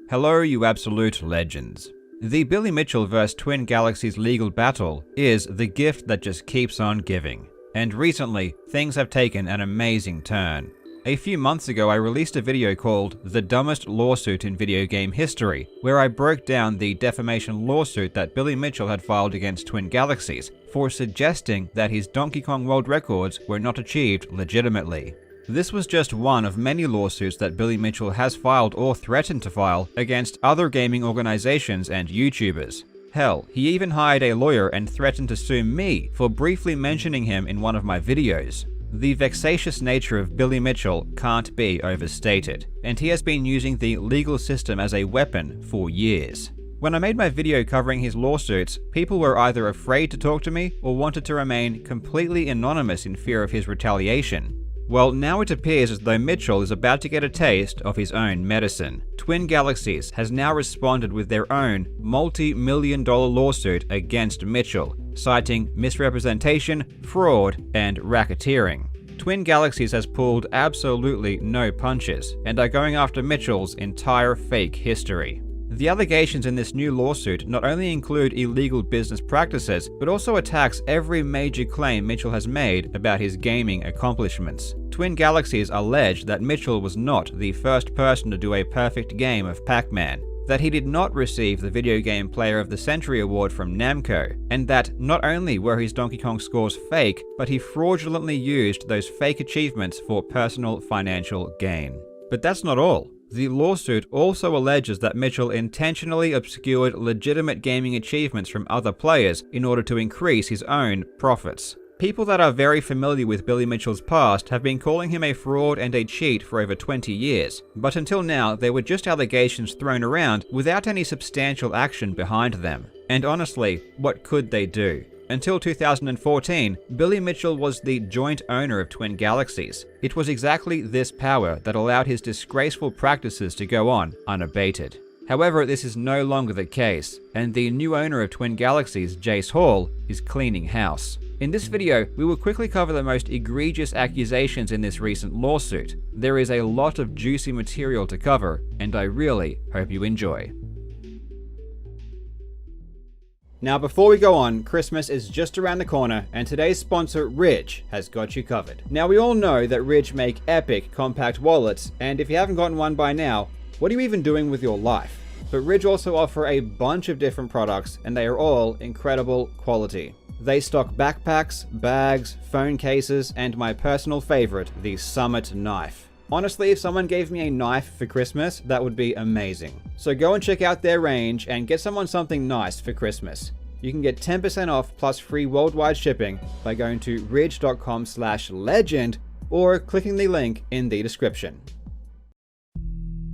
Hello, you absolute legends. The Billy Mitchell vs. Twin Galaxies legal battle is the gift that just keeps on giving. And recently, things have taken an amazing turn. A few months ago, I released a video called The Dumbest Lawsuit in Video Game History, where I broke down the defamation lawsuit that Billy Mitchell had filed against Twin Galaxies for suggesting that his Donkey Kong World records were not achieved legitimately. This was just one of many lawsuits that Billy Mitchell has filed or threatened to file against other gaming organizations and YouTubers. Hell, he even hired a lawyer and threatened to sue me for briefly mentioning him in one of my videos. The vexatious nature of Billy Mitchell can't be overstated, and he has been using the legal system as a weapon for years. When I made my video covering his lawsuits, people were either afraid to talk to me or wanted to remain completely anonymous in fear of his retaliation. Well, now it appears as though Mitchell is about to get a taste of his own medicine. Twin Galaxies has now responded with their own multi-million-dollar lawsuit against Mitchell, citing misrepresentation, fraud, and racketeering. Twin Galaxies has pulled absolutely no punches and are going after Mitchell's entire fake history. The allegations in this new lawsuit not only include illegal business practices, but also attacks every major claim Mitchell has made about his gaming accomplishments. Twin Galaxies allege that Mitchell was not the first person to do a perfect game of Pac-Man, that he did not receive the Video Game Player of the Century award from Namco, and that not only were his Donkey Kong scores fake, but he fraudulently used those fake achievements for personal financial gain. But that's not all. The lawsuit also alleges that Mitchell intentionally obscured legitimate gaming achievements from other players in order to increase his own profits. People that are very familiar with Billy Mitchell's past have been calling him a fraud and a cheat for over 20 years, but until now they were just allegations thrown around without any substantial action behind them. And honestly, what could they do? Until 2014, Billy Mitchell was the joint owner of Twin Galaxies. It was exactly this power that allowed his disgraceful practices to go on unabated. However, this is no longer the case, and the new owner of Twin Galaxies, Jace Hall, is cleaning house. In this video, we will quickly cover the most egregious accusations in this recent lawsuit. There is a lot of juicy material to cover, and I really hope you enjoy. Now before we go on, Christmas is just around the corner and today's sponsor Ridge has got you covered. Now we all know that Ridge make epic compact wallets, and if you haven't gotten one by now, what are you even doing with your life? But Ridge also offer a bunch of different products and they are all incredible quality. They stock backpacks, bags, phone cases, and my personal favorite, the Summit knife. Honestly, if someone gave me a knife for Christmas, that would be amazing. So go and check out their range and get someone something nice for Christmas. You can get 10% off plus free worldwide shipping by going to ridge.com/legend or clicking the link in the description.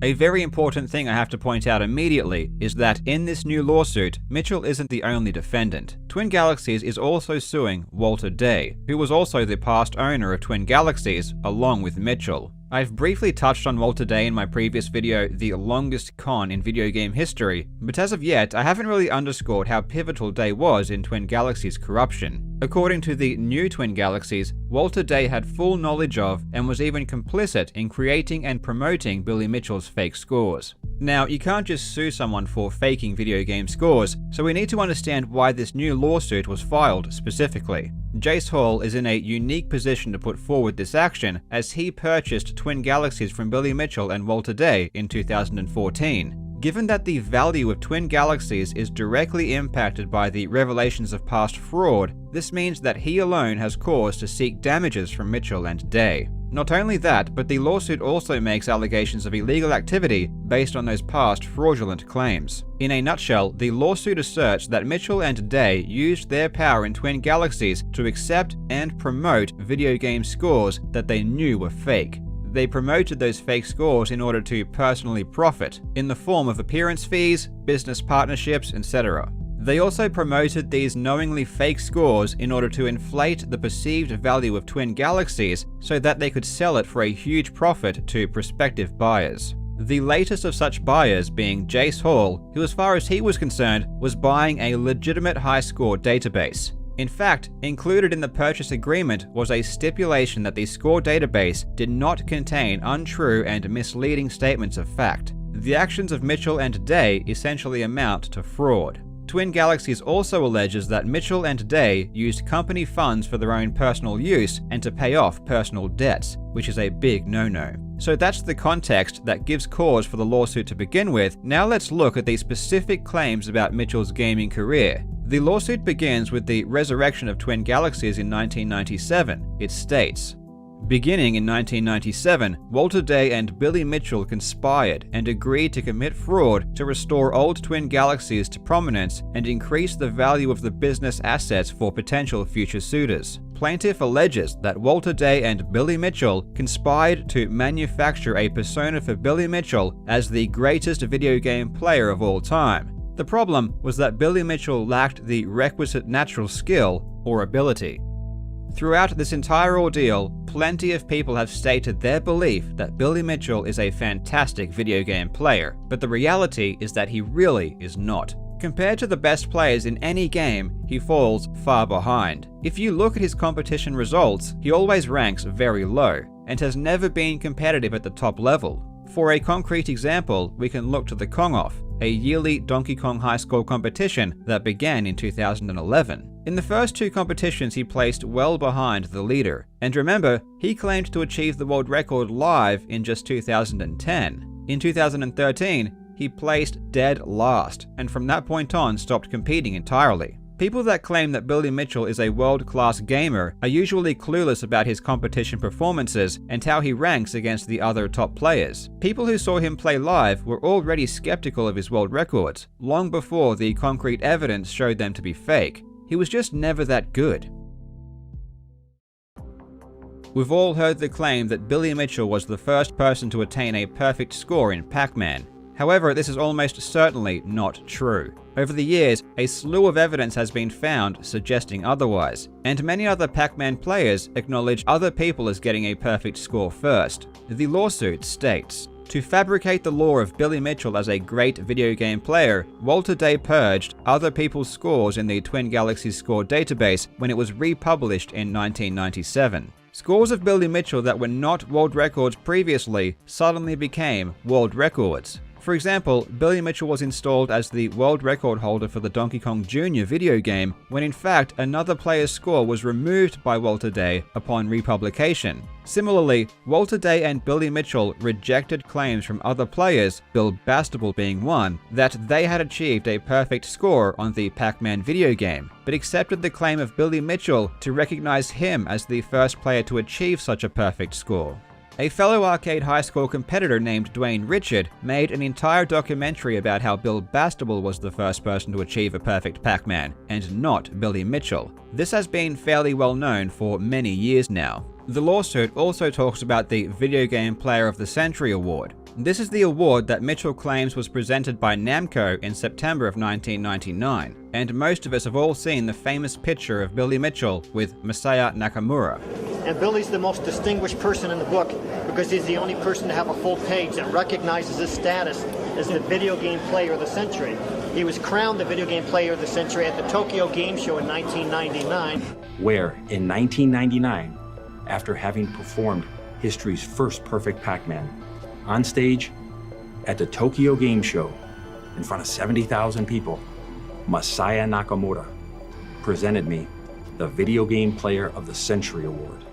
A very important thing I have to point out immediately is that in this new lawsuit, Mitchell isn't the only defendant. Twin Galaxies is also suing Walter Day, who was also the past owner of Twin Galaxies, along with Mitchell. I've briefly touched on Walter Day in my previous video, The Longest Con in Video Game History, but as of yet, I haven't really underscored how pivotal Day was in Twin Galaxies' corruption. According to the new Twin Galaxies, Walter Day had full knowledge of and was even complicit in creating and promoting Billy Mitchell's fake scores. Now, you can't just sue someone for faking video game scores, so we need to understand why this new lawsuit was filed specifically. Jace Hall is in a unique position to put forward this action as he purchased Twin Galaxies from Billy Mitchell and Walter Day in 2014. Given that the value of Twin Galaxies is directly impacted by the revelations of past fraud, this means that he alone has cause to seek damages from Mitchell and Day. Not only that, but the lawsuit also makes allegations of illegal activity based on those past fraudulent claims. In a nutshell, the lawsuit asserts that Mitchell and Day used their power in Twin Galaxies to accept and promote video game scores that they knew were fake. They promoted those fake scores in order to personally profit, in the form of appearance fees, business partnerships, etc. They also promoted these knowingly fake scores in order to inflate the perceived value of Twin Galaxies so that they could sell it for a huge profit to prospective buyers. The latest of such buyers being Jace Hall, who as far as he was concerned was buying a legitimate high-score database. In fact, included in the purchase agreement was a stipulation that the score database did not contain untrue and misleading statements of fact. The actions of Mitchell and Day essentially amount to fraud. Twin Galaxies also alleges that Mitchell and Day used company funds for their own personal use and to pay off personal debts, which is a big no-no. So that's the context that gives cause for the lawsuit to begin with. Now let's look at the specific claims about Mitchell's gaming career. The lawsuit begins with the resurrection of Twin Galaxies in 1997. It states, beginning in 1997, Walter Day and Billy Mitchell conspired and agreed to commit fraud to restore old Twin Galaxies to prominence and increase the value of the business assets for potential future suitors. Plaintiff alleges that Walter Day and Billy Mitchell conspired to manufacture a persona for Billy Mitchell as the greatest video game player of all time. The problem was that Billy Mitchell lacked the requisite natural skill or ability. Throughout this entire ordeal, plenty of people have stated their belief that Billy Mitchell is a fantastic video game player, but the reality is that he really is not. Compared to the best players in any game, he falls far behind. If you look at his competition results, he always ranks very low, and has never been competitive at the top level. For a concrete example, we can look to the Kong-Off, a yearly Donkey Kong high score competition that began in 2011. In the first two competitions, he placed well behind the leader. And remember, he claimed to achieve the world record live in just 2010. In 2013, he placed dead last, and from that point on stopped competing entirely. People that claim that Billy Mitchell is a world-class gamer are usually clueless about his competition performances and how he ranks against the other top players. People who saw him play live were already skeptical of his world records, long before the concrete evidence showed them to be fake. He was just never that good. We've all heard the claim that Billy Mitchell was the first person to attain a perfect score in Pac-Man. However, this is almost certainly not true. Over the years, a slew of evidence has been found suggesting otherwise, and many other Pac-Man players acknowledge other people as getting a perfect score first. The lawsuit states, to fabricate the lore of Billy Mitchell as a great video game player, Walter Day purged other people's scores in the Twin Galaxies score database when it was republished in 1997. Scores of Billy Mitchell that were not world records previously suddenly became world records. For example, Billy Mitchell was installed as the world record holder for the Donkey Kong Jr. video game, when in fact another player's score was removed by Walter Day upon republication. Similarly, Walter Day and Billy Mitchell rejected claims from other players, Bill Bastable being one, that they had achieved a perfect score on the Pac-Man video game, but accepted the claim of Billy Mitchell to recognize him as the first player to achieve such a perfect score. A fellow arcade high score competitor named Dwayne Richard made an entire documentary about how Bill Bastable was the first person to achieve a perfect Pac-Man, and not Billy Mitchell. This has been fairly well known for many years now. The lawsuit also talks about the Video Game Player of the Century Award. This is the award that Mitchell claims was presented by Namco in September of 1999, and most of us have all seen the famous picture of Billy Mitchell with Masaya Nakamura. And Billy's the most distinguished person in the book because he's the only person to have a full page that recognizes his status as the Video Game Player of the Century. He was crowned the Video Game Player of the Century at the Tokyo Game Show in 1999. Where, in 1999, after having performed history's first perfect Pac-Man, on stage at the Tokyo Game Show in front of 70,000 people, Masaya Nakamura presented me the Video Game Player of the Century Award.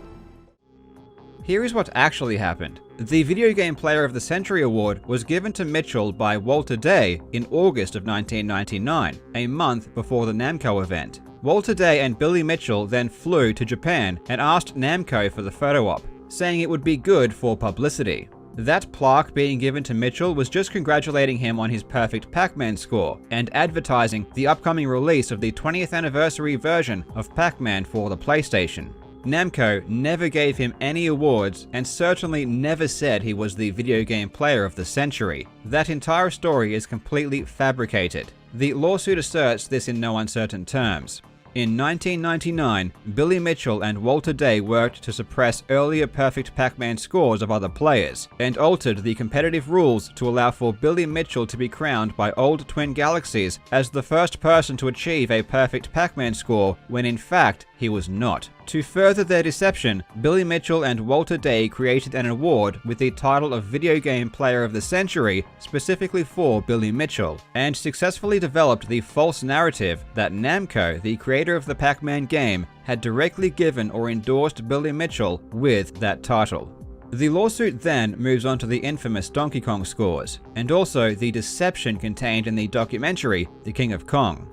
Here is what actually happened. The Video Game Player of the Century Award was given to Mitchell by Walter Day in August of 1999, a month before the Namco event. Walter Day and Billy Mitchell then flew to Japan and asked Namco for the photo op, saying it would be good for publicity. That plaque being given to Mitchell was just congratulating him on his perfect Pac-Man score and advertising the upcoming release of the 20th anniversary version of Pac-Man for the PlayStation. Namco never gave him any awards and certainly never said he was the Video Game Player of the Century. That entire story is completely fabricated. The lawsuit asserts this in no uncertain terms. In 1999, Billy Mitchell and Walter Day worked to suppress earlier perfect Pac-Man scores of other players, and altered the competitive rules to allow for Billy Mitchell to be crowned by old Twin Galaxies as the first person to achieve a perfect Pac-Man score, when in fact, he was not. To further their deception, Billy Mitchell and Walter Day created an award with the title of Video Game Player of the Century specifically for Billy Mitchell, and successfully developed the false narrative that Namco, the creator of the Pac-Man game, had directly given or endorsed Billy Mitchell with that title. The lawsuit then moves on to the infamous Donkey Kong scores, and also the deception contained in the documentary The King of Kong.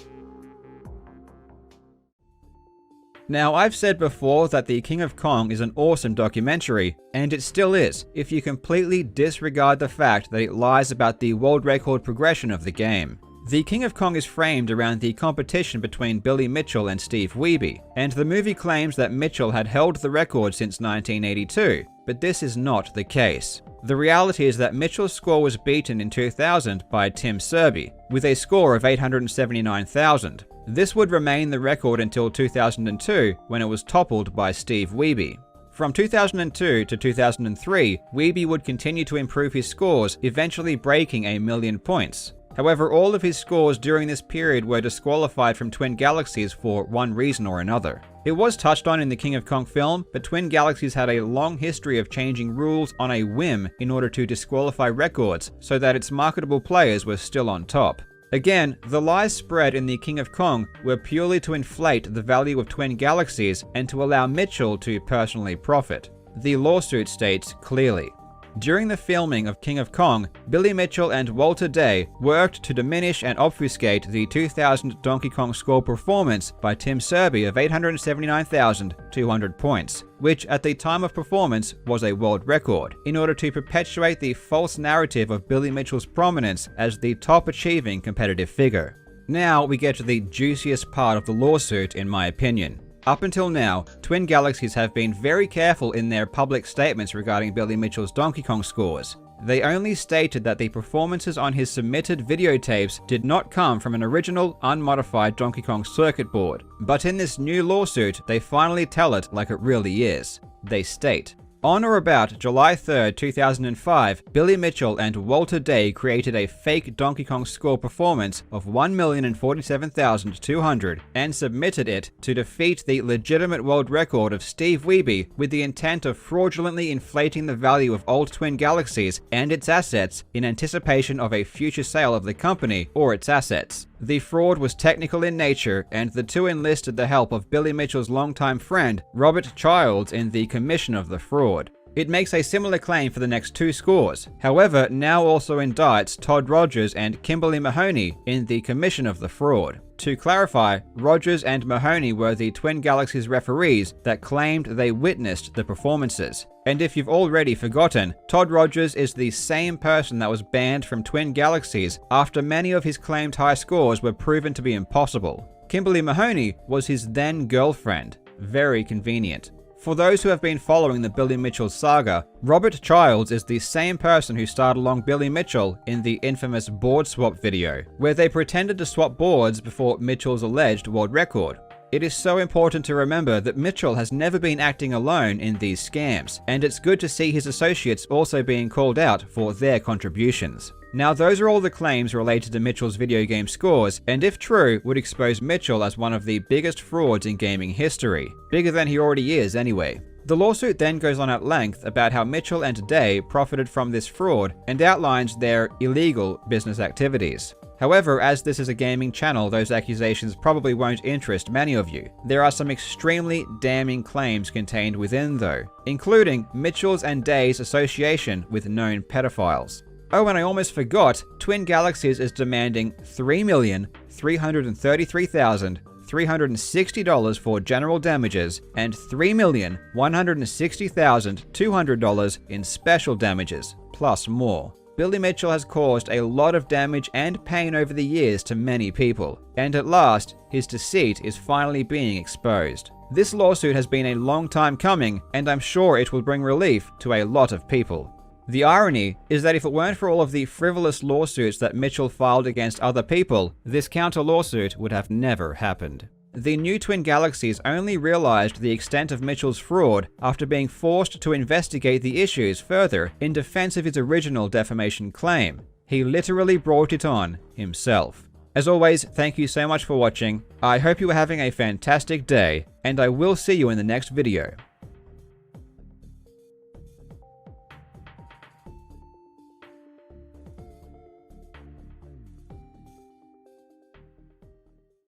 Now, I've said before that The King of Kong is an awesome documentary, and it still is, if you completely disregard the fact that it lies about the world record progression of the game. The King of Kong is framed around the competition between Billy Mitchell and Steve Wiebe, and the movie claims that Mitchell had held the record since 1982, but this is not the case. The reality is that Mitchell's score was beaten in 2000 by Tim Serby, with a score of 879,000. This would remain the record until 2002, when it was toppled by Steve Wiebe. From 2002 to 2003, Wiebe would continue to improve his scores, eventually breaking 1,000,000 points. However, all of his scores during this period were disqualified from Twin Galaxies for one reason or another. It was touched on in the King of Kong film, but Twin Galaxies had a long history of changing rules on a whim in order to disqualify records so that its marketable players were still on top. Again, the lies spread in the King of Kong were purely to inflate the value of Twin Galaxies and to allow Mitchell to personally profit. The lawsuit states clearly, during the filming of King of Kong, Billy Mitchell and Walter Day worked to diminish and obfuscate the 2000 Donkey Kong score performance by Tim Serby of 879,200 points, which at the time of performance was a world record, in order to perpetuate the false narrative of Billy Mitchell's prominence as the top-achieving competitive figure. Now we get to the juiciest part of the lawsuit, in my opinion. Up until now, Twin Galaxies have been very careful in their public statements regarding Billy Mitchell's Donkey Kong scores. They only stated that the performances on his submitted videotapes did not come from an original, unmodified Donkey Kong circuit board. But in this new lawsuit, they finally tell it like it really is. They state, on or about July 3, 2005, Billy Mitchell and Walter Day created a fake Donkey Kong score performance of 1,047,200 and submitted it to defeat the legitimate world record of Steve Wiebe with the intent of fraudulently inflating the value of old Twin Galaxies and its assets in anticipation of a future sale of the company or its assets. The fraud was technical in nature, and the two enlisted the help of Billy Mitchell's longtime friend, Robert Childs, in the commission of the fraud. It makes a similar claim for the next two scores, however now also indicts Todd Rogers and Kimberly Mahoney in the commission of the fraud. To clarify, Rogers and Mahoney were the Twin Galaxies referees that claimed they witnessed the performances. And if you've already forgotten, Todd Rogers is the same person that was banned from Twin Galaxies after many of his claimed high scores were proven to be impossible. Kimberly Mahoney was his then girlfriend. Very convenient. For those who have been following the Billy Mitchell saga, Robert Childs is the same person who starred along Billy Mitchell in the infamous board swap video, where they pretended to swap boards before Mitchell's alleged world record. It is so important to remember that Mitchell has never been acting alone in these scams, and it's good to see his associates also being called out for their contributions. Now, those are all the claims related to Mitchell's video game scores, and if true, would expose Mitchell as one of the biggest frauds in gaming history. Bigger than he already is anyway. The lawsuit then goes on at length about how Mitchell and Day profited from this fraud and outlines their illegal business activities. However, as this is a gaming channel, those accusations probably won't interest many of you. There are some extremely damning claims contained within though, including Mitchell's and Day's association with known pedophiles. Oh, and I almost forgot, Twin Galaxies is demanding $3,333,360 for general damages and $3,160,200 in special damages, plus more. Billy Mitchell has caused a lot of damage and pain over the years to many people, and at last, his deceit is finally being exposed. This lawsuit has been a long time coming, and I'm sure it will bring relief to a lot of people. The irony is that if it weren't for all of the frivolous lawsuits that Mitchell filed against other people, this counter lawsuit would have never happened. The new Twin Galaxies only realized the extent of Mitchell's fraud after being forced to investigate the issues further in defense of his original defamation claim. He literally brought it on himself. As always, thank you so much for watching. I hope you are having a fantastic day, and I will see you in the next video.